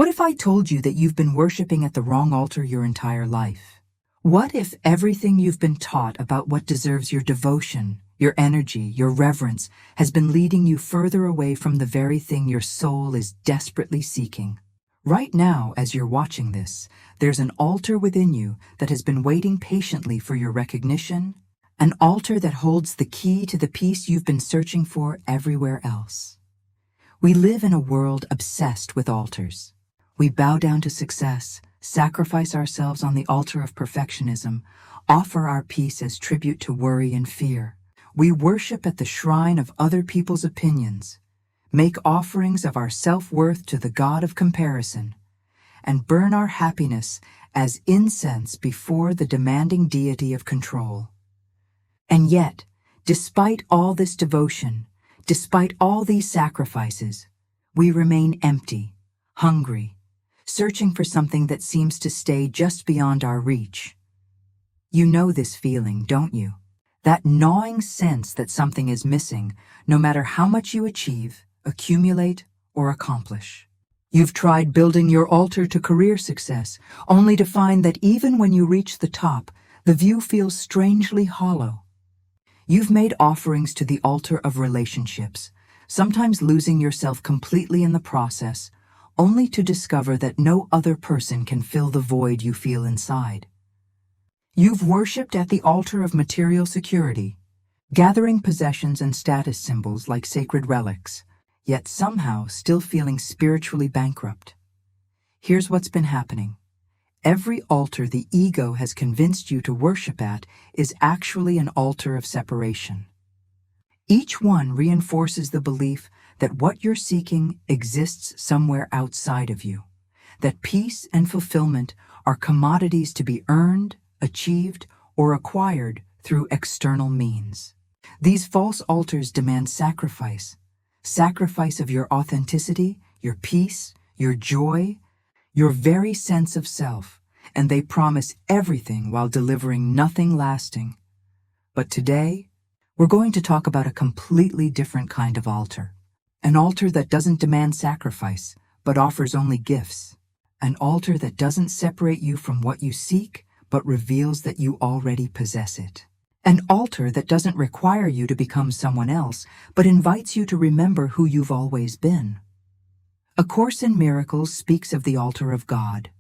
What if I told you that you've been worshiping at the wrong altar your entire life? What if everything you've been taught about what deserves your devotion, your energy, your reverence, has been leading you further away from the very thing your soul is desperately seeking? Right now, as you're watching this, there's an altar within you that has been waiting patiently for your recognition, an altar that holds the key to the peace you've been searching for everywhere else. We live in a world obsessed with altars. We bow down to success, sacrifice ourselves on the altar of perfectionism, offer our peace as tribute to worry and fear. We worship at the shrine of other people's opinions, make offerings of our self-worth to the god of comparison, and burn our happiness as incense before the demanding deity of control. And yet, despite all this devotion, despite all these sacrifices, we remain empty, hungry, searching for something that seems to stay just beyond our reach. You know this feeling, don't you? That gnawing sense that something is missing, no matter how much you achieve, accumulate, or accomplish. You've tried building your altar to career success, only to find that even when you reach the top, the view feels strangely hollow. You've made offerings to the altar of relationships, sometimes losing yourself completely in the process, only to discover that no other person can fill the void you feel inside. You've worshipped at the altar of material security, gathering possessions and status symbols like sacred relics, yet somehow still feeling spiritually bankrupt. Here's what's been happening. Every altar the ego has convinced you to worship at is actually an altar of separation. Each one reinforces the belief that what you're seeking exists somewhere outside of you, that peace and fulfillment are commodities to be earned, achieved, or acquired through external means. These false altars demand sacrifice of your authenticity, your peace, your joy, your very sense of self, and they promise everything while delivering nothing lasting. But today, we're going to talk about a completely different kind of altar. An altar that doesn't demand sacrifice, but offers only gifts. An altar that doesn't separate you from what you seek, but reveals that you already possess it. An altar that doesn't require you to become someone else, but invites you to remember who you've always been. A Course in Miracles speaks of the altar of God.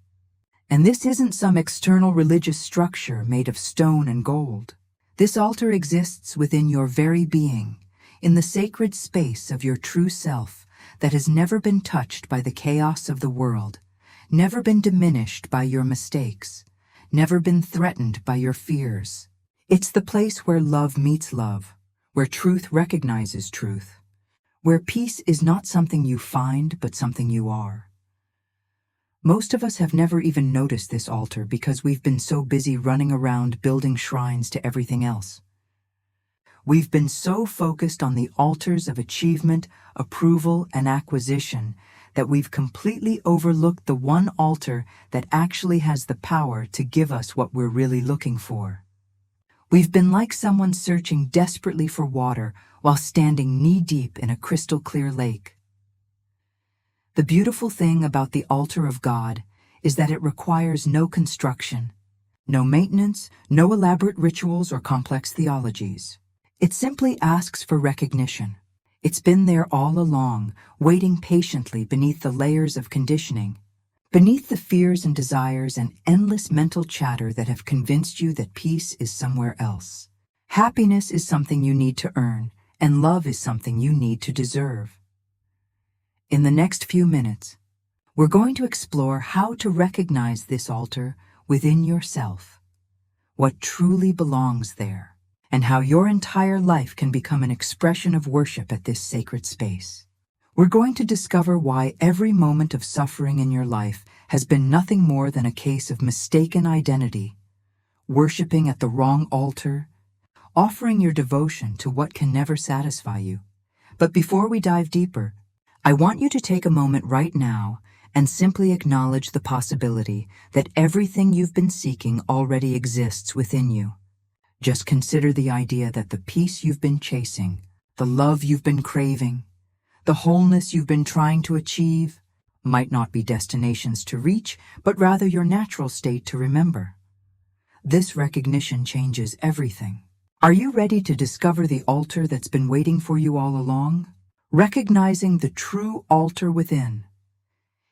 And this isn't some external religious structure made of stone and gold. This altar exists within your very being, in the sacred space of your true self that has never been touched by the chaos of the world, never been diminished by your mistakes, never been threatened by your fears. It's the place where love meets love, where truth recognizes truth, where peace is not something you find but something you are. Most of us have never even noticed this altar because we've been so busy running around building shrines to everything else. We've been so focused on the altars of achievement, approval, and acquisition that we've completely overlooked the one altar that actually has the power to give us what we're really looking for. We've been like someone searching desperately for water while standing knee-deep in a crystal-clear lake. The beautiful thing about the altar of God is that it requires no construction, no maintenance, no elaborate rituals or complex theologies. It simply asks for recognition. It's been there all along, waiting patiently beneath the layers of conditioning, beneath the fears and desires and endless mental chatter that have convinced you that peace is somewhere else. Happiness is something you need to earn, and love is something you need to deserve. In the next few minutes, we're going to explore how to recognize this altar within yourself, what truly belongs there, and how your entire life can become an expression of worship at this sacred space. We're going to discover why every moment of suffering in your life has been nothing more than a case of mistaken identity, worshiping at the wrong altar, offering your devotion to what can never satisfy you. But before we dive deeper, I want you to take a moment right now and simply acknowledge the possibility that everything you've been seeking already exists within you. Just consider the idea that the peace you've been chasing, the love you've been craving, the wholeness you've been trying to achieve, might not be destinations to reach, but rather your natural state to remember. This recognition changes everything. Are you ready to discover the altar that's been waiting for you all along? Recognizing the true altar within.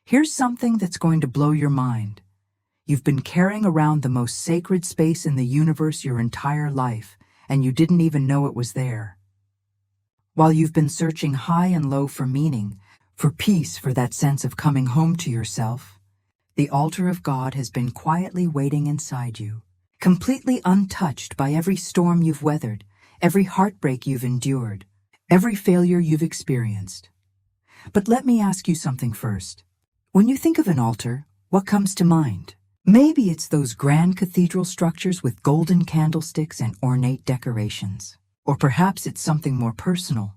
Here's something that's going to blow your mind. You've been carrying around the most sacred space in the universe your entire life, and you didn't even know it was there. While you've been searching high and low for meaning, for peace, for that sense of coming home to yourself, the altar of God has been quietly waiting inside you, completely untouched by every storm you've weathered, every heartbreak you've endured, every failure you've experienced. But let me ask you something first. When you think of an altar, what comes to mind? Maybe it's those grand cathedral structures with golden candlesticks and ornate decorations. Or perhaps it's something more personal.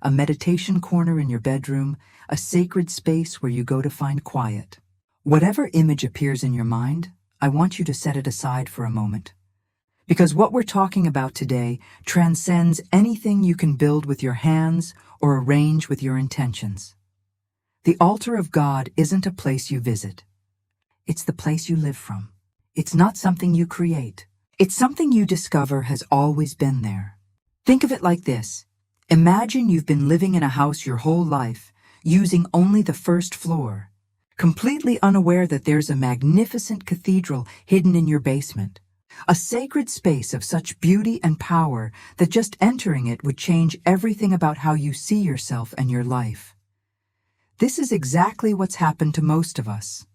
A meditation corner in your bedroom, a sacred space where you go to find quiet. Whatever image appears in your mind, I want you to set it aside for a moment. Because what we're talking about today transcends anything you can build with your hands or arrange with your intentions. The altar of God isn't a place you visit. It's the place you live from. It's not something you create. It's something you discover has always been there. Think of it like this. Imagine you've been living in a house your whole life, using only the first floor, completely unaware that there's a magnificent cathedral hidden in your basement. A sacred space of such beauty and power that just entering it would change everything about how you see yourself and your life. This is exactly what's happened to most of us.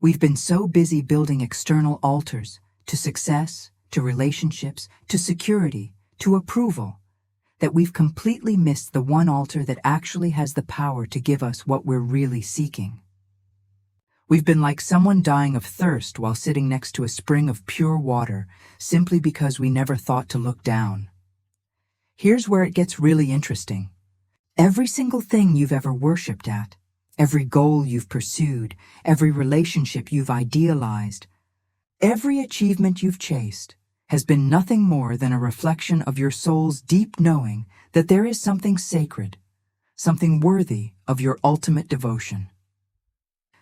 We've been so busy building external altars to success, to relationships, to security, to approval, that we've completely missed the one altar that actually has the power to give us what we're really seeking. We've been like someone dying of thirst while sitting next to a spring of pure water, simply because we never thought to look down. Here's where it gets really interesting. Every single thing you've ever worshipped at, every goal you've pursued, every relationship you've idealized, every achievement you've chased, has been nothing more than a reflection of your soul's deep knowing that there is something sacred, something worthy of your ultimate devotion.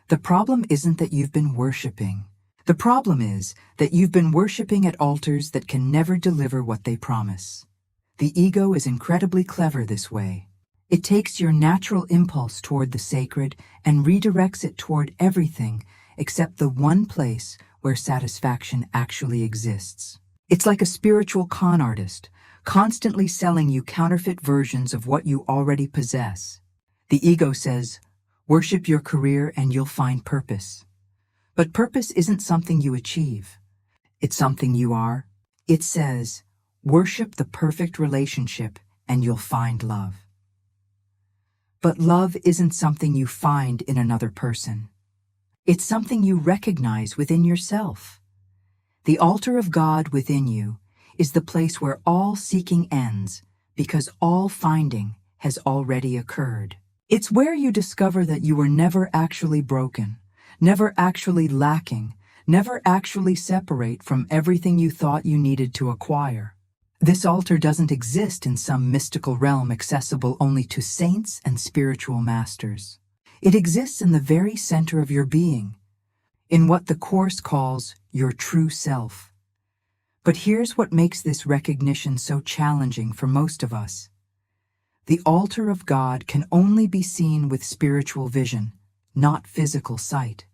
The problem isn't that you've been worshiping. The problem is that you've been worshiping at altars that can never deliver what they promise. The ego is incredibly clever this way. It takes your natural impulse toward the sacred and redirects it toward everything except the one place where satisfaction actually exists. It's like a spiritual con artist, constantly selling you counterfeit versions of what you already possess. The ego says, worship your career and you'll find purpose. But purpose isn't something you achieve. It's something you are. It says, worship the perfect relationship and you'll find love. But love isn't something you find in another person. It's something you recognize within yourself. The altar of God within you is the place where all seeking ends, because all finding has already occurred. It's where you discover that you were never actually broken, never actually lacking, never actually separate from everything you thought you needed to acquire. This altar doesn't exist in some mystical realm accessible only to saints and spiritual masters. It exists in the very center of your being, in what the Course calls your true self. But here's what makes this recognition so challenging for most of us. The altar of God can only be seen with spiritual vision, not physical sight.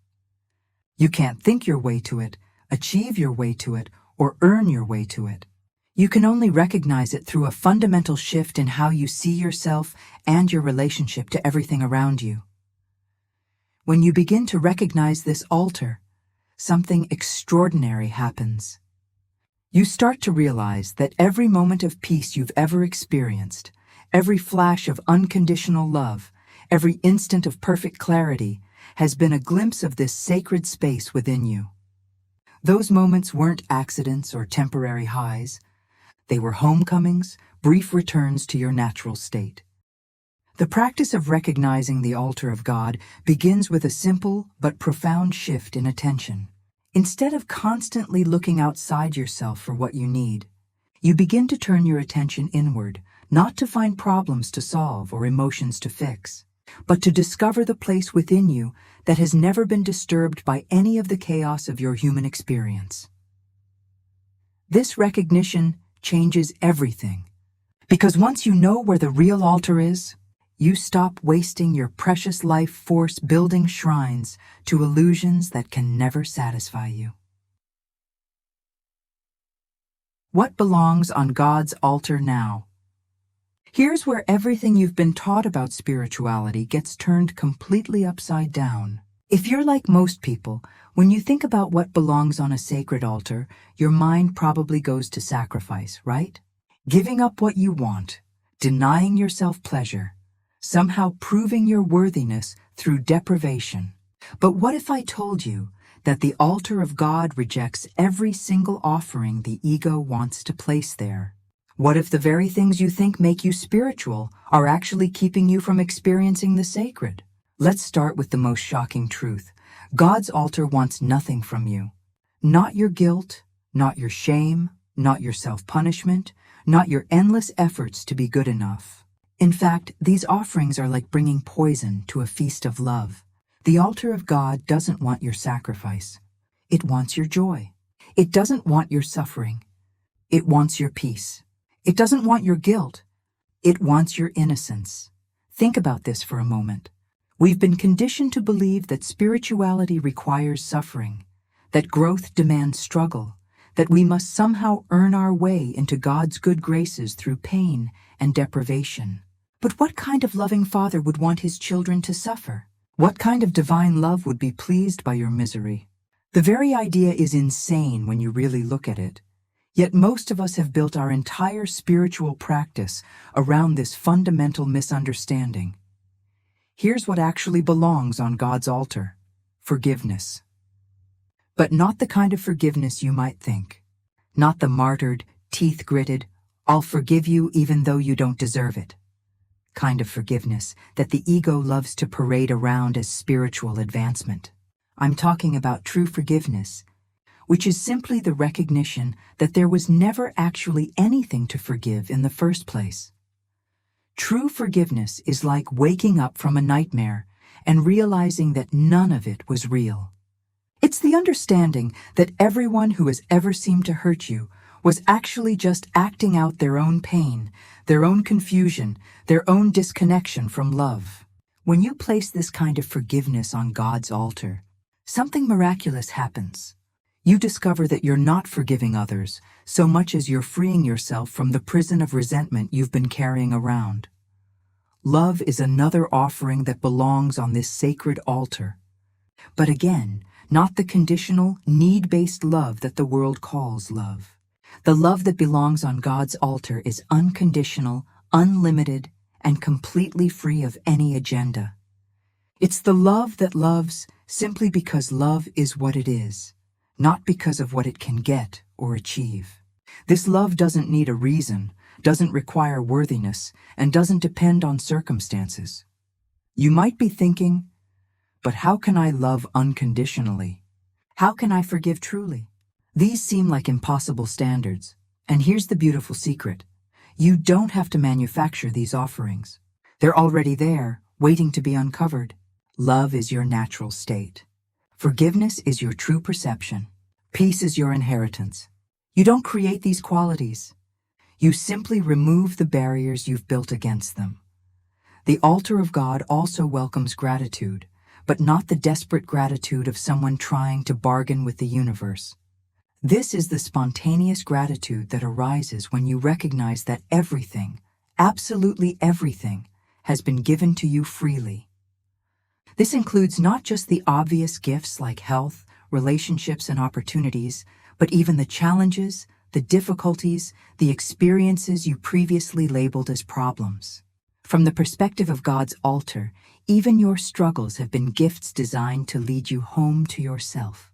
You can't think your way to it, achieve your way to it, or earn your way to it. You can only recognize it through a fundamental shift in how you see yourself and your relationship to everything around you. When you begin to recognize this altar, something extraordinary happens. You start to realize that every moment of peace you've ever experienced, every flash of unconditional love, every instant of perfect clarity, has been a glimpse of this sacred space within you. Those moments weren't accidents or temporary highs. They were homecomings, brief returns to your natural state. The practice of recognizing the altar of God begins with a simple but profound shift in attention. Instead of constantly looking outside yourself for what you need, you begin to turn your attention inward, not to find problems to solve or emotions to fix, but to discover the place within you that has never been disturbed by any of the chaos of your human experience. This recognition changes everything, because once you know where the real altar is, you stop wasting your precious life force building shrines to illusions that can never satisfy you. What belongs on God's altar now? Here's where everything you've been taught about spirituality gets turned completely upside down. If you're like most people, when you think about what belongs on a sacred altar, your mind probably goes to sacrifice, right? Giving up what you want, denying yourself pleasure, somehow proving your worthiness through deprivation. But what if I told you that the altar of God rejects every single offering the ego wants to place there? What if the very things you think make you spiritual are actually keeping you from experiencing the sacred? Let's start with the most shocking truth. God's altar wants nothing from you. Not your guilt, not your shame, not your self-punishment, not your endless efforts to be good enough. In fact, these offerings are like bringing poison to a feast of love. The altar of God doesn't want your sacrifice. It wants your joy. It doesn't want your suffering. It wants your peace. It doesn't want your guilt. It wants your innocence. Think about this for a moment. We've been conditioned to believe that spirituality requires suffering, that growth demands struggle, that we must somehow earn our way into God's good graces through pain and deprivation. But what kind of loving father would want his children to suffer? What kind of divine love would be pleased by your misery? The very idea is insane when you really look at it. Yet most of us have built our entire spiritual practice around this fundamental misunderstanding. Here's what actually belongs on God's altar: forgiveness. But not the kind of forgiveness you might think. Not the martyred, teeth-gritted, "I'll forgive you even though you don't deserve it" kind of forgiveness that the ego loves to parade around as spiritual advancement. I'm talking about true forgiveness, which is simply the recognition that there was never actually anything to forgive in the first place. True forgiveness is like waking up from a nightmare and realizing that none of it was real. It's the understanding that everyone who has ever seemed to hurt you was actually just acting out their own pain, their own confusion, their own disconnection from love. When you place this kind of forgiveness on God's altar, something miraculous happens. You discover that you're not forgiving others so much as you're freeing yourself from the prison of resentment you've been carrying around. Love is another offering that belongs on this sacred altar. But again, not the conditional, need-based love that the world calls love. The love that belongs on God's altar is unconditional, unlimited, and completely free of any agenda. It's the love that loves simply because love is what it is, not because of what it can get or achieve. This love doesn't need a reason, doesn't require worthiness, and doesn't depend on circumstances. You might be thinking, but how can I love unconditionally? How can I forgive truly? These seem like impossible standards. And here's the beautiful secret. You don't have to manufacture these offerings. They're already there, waiting to be uncovered. Love is your natural state. Forgiveness is your true perception. Peace is your inheritance. You don't create these qualities. You simply remove the barriers you've built against them. The altar of God also welcomes gratitude, but not the desperate gratitude of someone trying to bargain with the universe. This is the spontaneous gratitude that arises when you recognize that everything, absolutely everything, has been given to you freely. This includes not just the obvious gifts like health, relationships, and opportunities, but even the challenges, the difficulties, the experiences you previously labeled as problems. From the perspective of God's altar, even your struggles have been gifts designed to lead you home to yourself.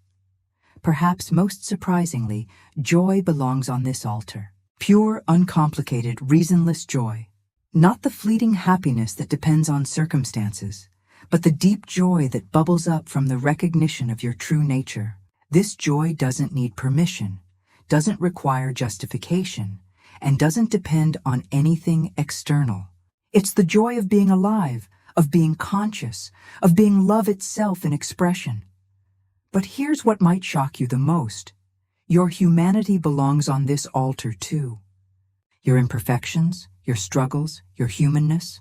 Perhaps most surprisingly, joy belongs on this altar. Pure, uncomplicated, reasonless joy. Not the fleeting happiness that depends on circumstances, but the deep joy that bubbles up from the recognition of your true nature. This joy doesn't need permission, doesn't require justification, and doesn't depend on anything external. It's the joy of being alive, of being conscious, of being love itself in expression. But here's what might shock you the most. Your humanity belongs on this altar too. Your imperfections, your struggles, your humanness,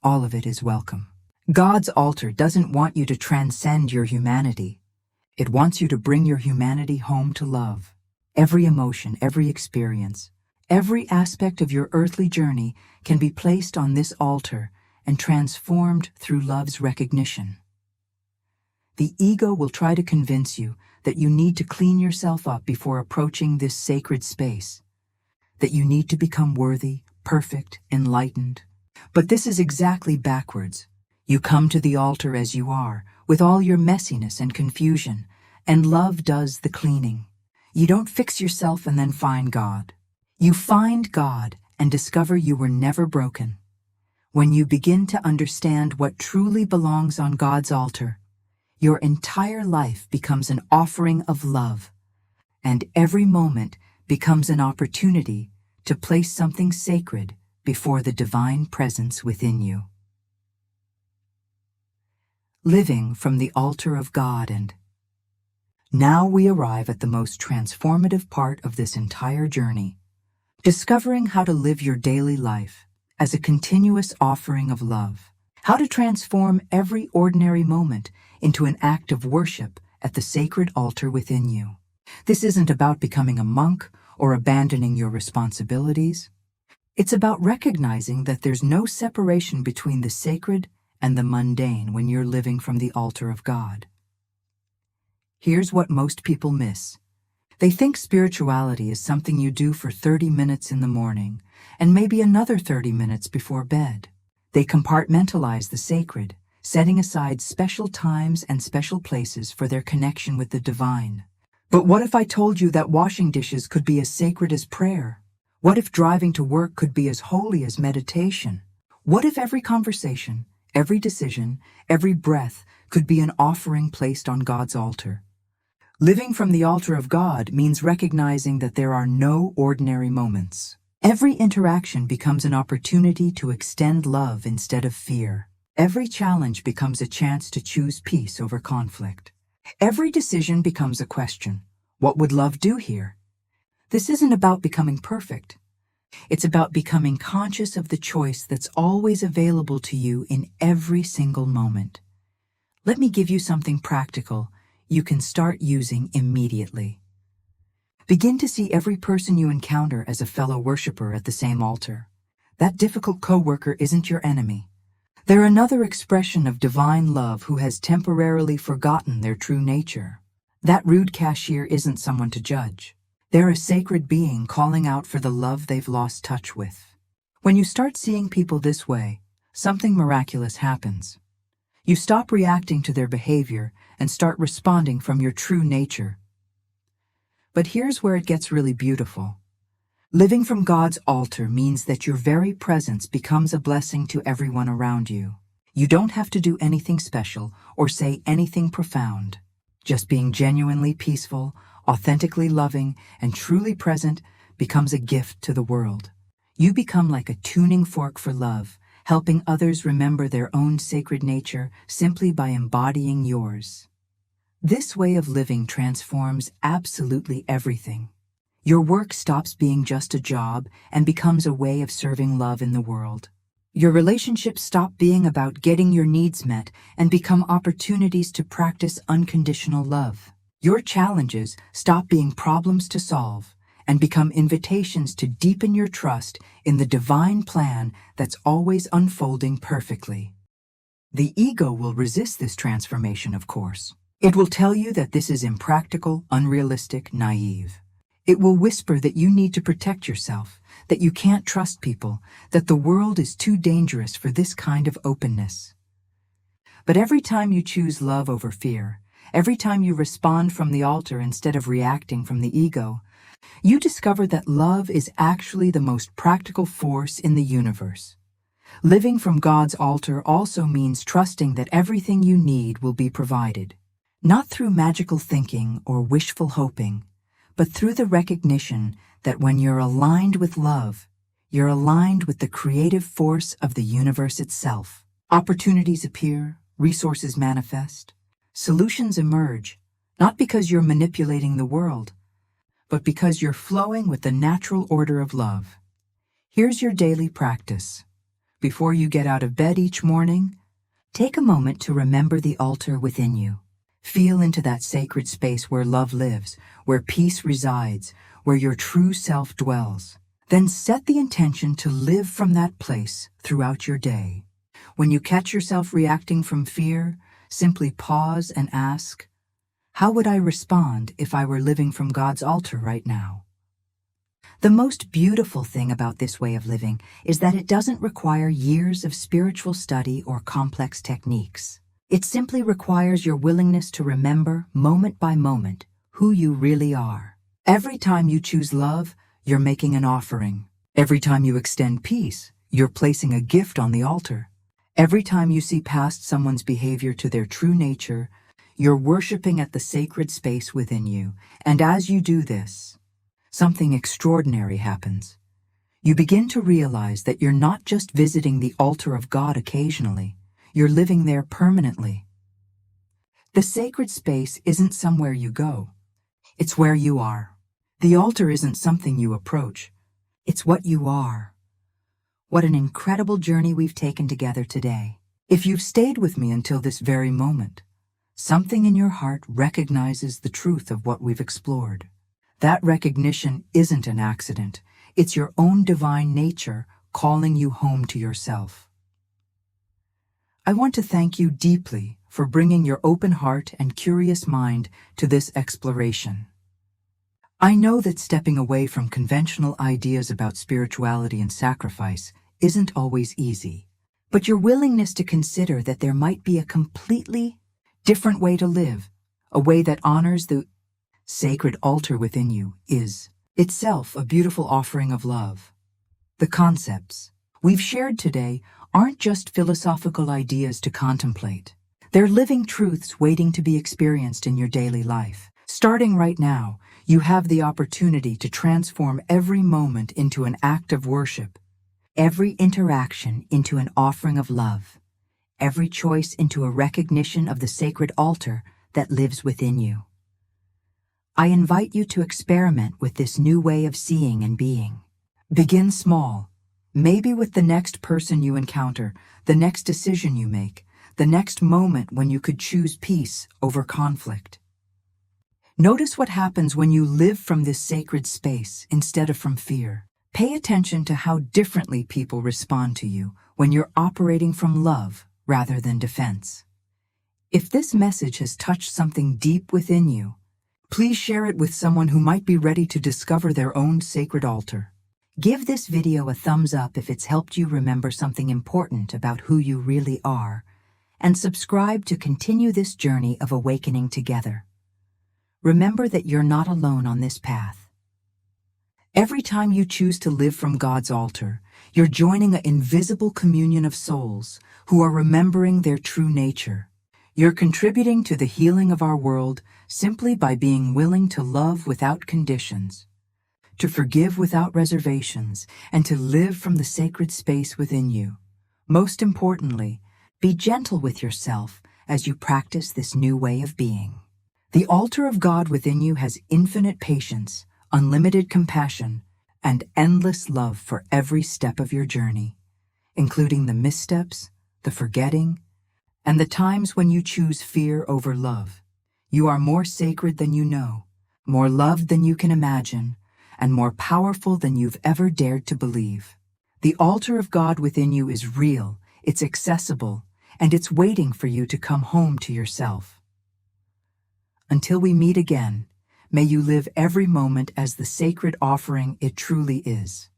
all of it is welcome. God's altar doesn't want you to transcend your humanity. It wants you to bring your humanity home to love. Every emotion, every experience, every aspect of your earthly journey can be placed on this altar and transformed through love's recognition. The ego will try to convince you that you need to clean yourself up before approaching this sacred space, that you need to become worthy, perfect, enlightened. But this is exactly backwards. You come to the altar as you are, with all your messiness and confusion, and love does the cleaning. You don't fix yourself and then find God. You find God and discover you were never broken. When you begin to understand what truly belongs on God's altar, your entire life becomes an offering of love, and every moment becomes an opportunity to place something sacred before the divine presence within you. Living from the altar of God. And now we arrive at the most transformative part of this entire journey, discovering how to live your daily life as a continuous offering of love, how to transform every ordinary moment into an act of worship at the sacred altar within you. This isn't about becoming a monk or abandoning your responsibilities. It's about recognizing that there's no separation between the sacred and the mundane when you're living from the altar of God. Here's what most people miss. They think spirituality is something you do for 30 minutes in the morning and maybe another 30 minutes before bed. They compartmentalize the sacred, setting aside special times and special places for their connection with the divine. But what if I told you that washing dishes could be as sacred as prayer? What if driving to work could be as holy as meditation? What if every conversation, every decision, every breath could be an offering placed on God's altar? Living from the altar of God means recognizing that there are no ordinary moments. Every interaction becomes an opportunity to extend love instead of fear. Every challenge becomes a chance to choose peace over conflict. Every decision becomes a question. What would love do here? This isn't about becoming perfect. It's about becoming conscious of the choice that's always available to you in every single moment. Let me give you something practical you can start using immediately. Begin to see every person you encounter as a fellow worshiper at the same altar. That difficult coworker isn't your enemy. They're another expression of divine love who has temporarily forgotten their true nature. That rude cashier isn't someone to judge. They're a sacred being calling out for the love they've lost touch with. When you start seeing people this way, something miraculous happens. You stop reacting to their behavior and start responding from your true nature. But here's where it gets really beautiful. Living from God's altar means that your very presence becomes a blessing to everyone around you. You don't have to do anything special or say anything profound. Just being genuinely peaceful, authentically loving, and truly present becomes a gift to the world. You become like a tuning fork for love, helping others remember their own sacred nature simply by embodying yours. This way of living transforms absolutely everything. Your work stops being just a job and becomes a way of serving love in the world. Your relationships stop being about getting your needs met and become opportunities to practice unconditional love. Your challenges stop being problems to solve and become invitations to deepen your trust in the divine plan that's always unfolding perfectly. The ego will resist this transformation, of course. It will tell you that this is impractical, unrealistic, naive. It will whisper that you need to protect yourself, that you can't trust people, that the world is too dangerous for this kind of openness. But every time you choose love over fear, every time you respond from the altar instead of reacting from the ego, you discover that love is actually the most practical force in the universe. Living from God's altar also means trusting that everything you need will be provided, not through magical thinking or wishful hoping, but through the recognition that when you're aligned with love, you're aligned with the creative force of the universe itself. Opportunities appear, resources manifest, solutions emerge, not because you're manipulating the world, but because you're flowing with the natural order of love. Here's your daily practice. Before you get out of bed each morning, take a moment to remember the altar within you. Feel into that sacred space where love lives, where peace resides, where your true self dwells. Then set the intention to live from that place throughout your day. When you catch yourself reacting from fear, simply pause and ask, how would I respond if I were living from God's altar right now? The most beautiful thing about this way of living is that it doesn't require years of spiritual study or complex techniques. It simply requires your willingness to remember, moment by moment, who you really are. Every time you choose love, you're making an offering. Every time you extend peace, you're placing a gift on the altar. Every time you see past someone's behavior to their true nature, you're worshiping at the sacred space within you. And as you do this, something extraordinary happens. You begin to realize that you're not just visiting the altar of God occasionally, you're living there permanently. The sacred space isn't somewhere you go, it's where you are. The altar isn't something you approach, it's what you are. What an incredible journey we've taken together today. If you've stayed with me until this very moment, something in your heart recognizes the truth of what we've explored. That recognition isn't an accident. It's your own divine nature calling you home to yourself. I want to thank you deeply for bringing your open heart and curious mind to this exploration. I know that stepping away from conventional ideas about spirituality and sacrifice isn't always easy, but your willingness to consider that there might be a completely different way to live, a way that honors the sacred altar within you, is itself a beautiful offering of love. The concepts we've shared today aren't just philosophical ideas to contemplate. They're living truths waiting to be experienced in your daily life. Starting right now, you have the opportunity to transform every moment into an act of worship, every interaction into an offering of love, every choice into a recognition of the sacred altar that lives within you. I invite you to experiment with this new way of seeing and being. Begin small, maybe with the next person you encounter, the next decision you make, the next moment when you could choose peace over conflict. Notice what happens when you live from this sacred space instead of from fear. Pay attention to how differently people respond to you when you're operating from love rather than defense. If this message has touched something deep within you, please share it with someone who might be ready to discover their own sacred altar. Give this video a thumbs up if it's helped you remember something important about who you really are, and subscribe to continue this journey of awakening together. Remember that you're not alone on this path. Every time you choose to live from God's altar, you're joining an invisible communion of souls who are remembering their true nature. You're contributing to the healing of our world simply by being willing to love without conditions, to forgive without reservations, and to live from the sacred space within you. Most importantly, be gentle with yourself as you practice this new way of being. The altar of God within you has infinite patience, unlimited compassion, and endless love for every step of your journey, including the missteps, the forgetting, and the times when you choose fear over love. You are more sacred than you know, more loved than you can imagine, and more powerful than you've ever dared to believe. The altar of God within you is real, it's accessible, and it's waiting for you to come home to yourself. Until we meet again, may you live every moment as the sacred offering it truly is.